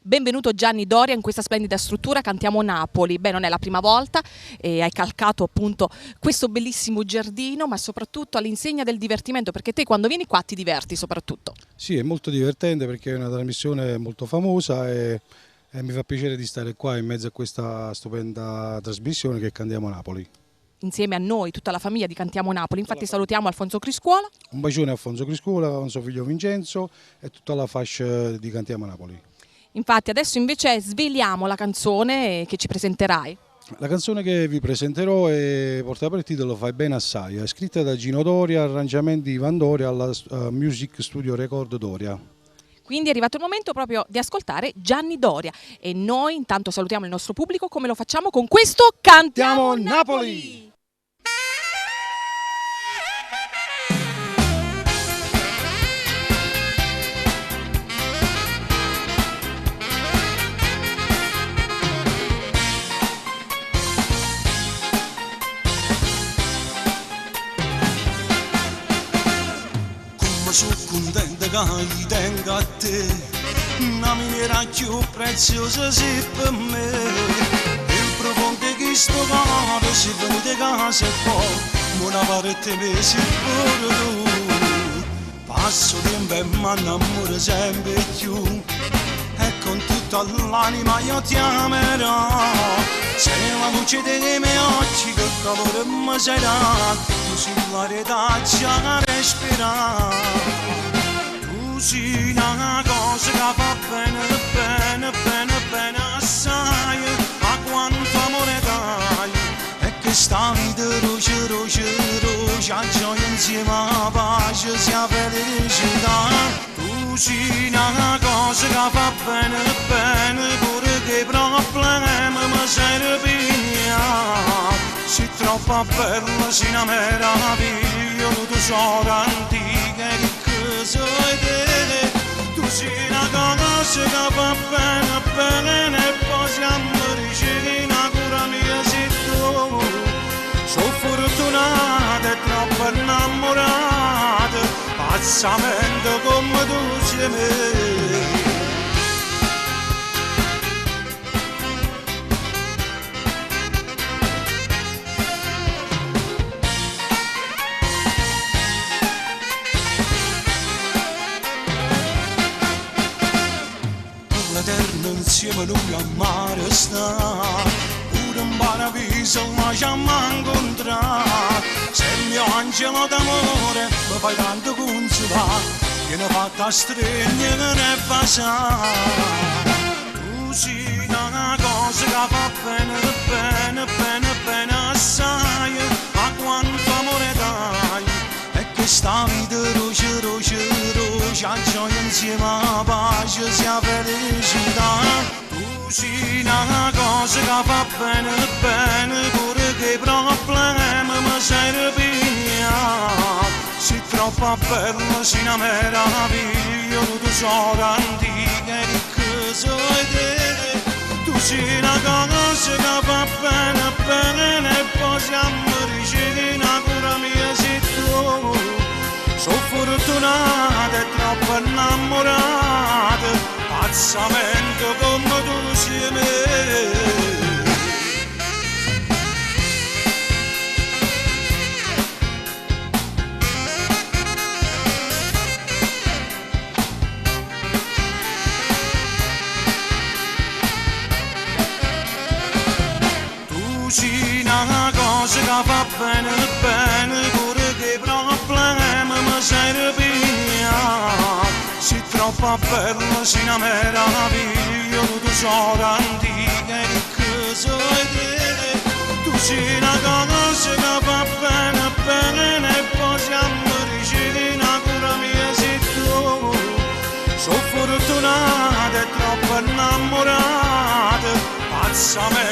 Benvenuto Gianni Doria in questa splendida struttura Cantiamo Napoli. Beh, non è la prima volta, hai calcato appunto questo bellissimo giardino, ma soprattutto all'insegna del divertimento, perché te quando vieni qua ti diverti soprattutto. Sì, è molto divertente perché è una trasmissione molto famosa e mi fa piacere di stare qua in mezzo a questa stupenda trasmissione che è Cantiamo Napoli. Insieme a noi, tutta la famiglia di Cantiamo Napoli, infatti salutiamo Alfonso Criscuola. Un bacione a Alfonso Criscuola, a suo figlio Vincenzo e tutta la fascia di Cantiamo Napoli. Infatti adesso invece sveliamo la canzone che ci presenterai. La canzone che vi presenterò porta per titolo Fai bene assai, è scritta da Gino Doria, arrangiamenti di Ivan Doria alla Music Studio Record Doria. Quindi è arrivato il momento proprio di ascoltare Gianni Doria e noi intanto salutiamo il nostro pubblico come lo facciamo con questo Cantiamo Napoli! Sono contenta che tengo a te, una miniera più preziosa sì per me. Il profondo che sto cuore si viene di casa e poi una parte mesi pure tu. Passo tempo e mi innamoro sempre più e con tutta l'anima io ti amerò. Sei la luce dei miei occhi che calore mi sei dato, tu sei l'aria già respirare. Tu sei una cosa che fa bene, bene, bene, bene assai, ma quanto amore dai, e che sta vita roce, roce, roce, a gioia insieme a pace sia felicità. Tu sei una cosa che fa bene, bene, pure che problemi mi serviglia. Sei troppo bella, sei una meraviglia, tu tesoro antica che sei te. Tu sei una cosa che va bene, bene, e poi siamo vicini, cura mia sei tu. Sono fortunata e troppo innamorata, pazzamente come tu sei me. L'eterno insieme noi a mare sta, pure in paradiso ma ci incontrare. Sei il mio angelo d'amore, mi fai tanto consolare, che ne fatta stringere e baciare. Tu sei una cosa che fa bene, bene, bene, bene assai, ma quanto amore dai, e che sta vita roce, roce, roce, a gioia insieme a pace sia felicità. Tu sei una cosa che fa bene, bene, pure che problemi mi serviglia. Sei troppo bella, sei una meraviglia, tu tesoro antica che sei te. Tu sei una cosa che fa bene, bene, e poi siamo vicini, cura mia sei tu. Sono fortunata e troppo innamorata, pazzamente come tu sei me. Tu sei una cosa che fa bene, bene, pure che problemi mi serviglia. Sei troppo bella, sei una meraviglia, tu tesoro antica che sei te. Tu sei una cosa che fa bene, bene, e poi siamo vicini, cura mia sei tu. Sono fortunata e troppo innamorata, pazzamente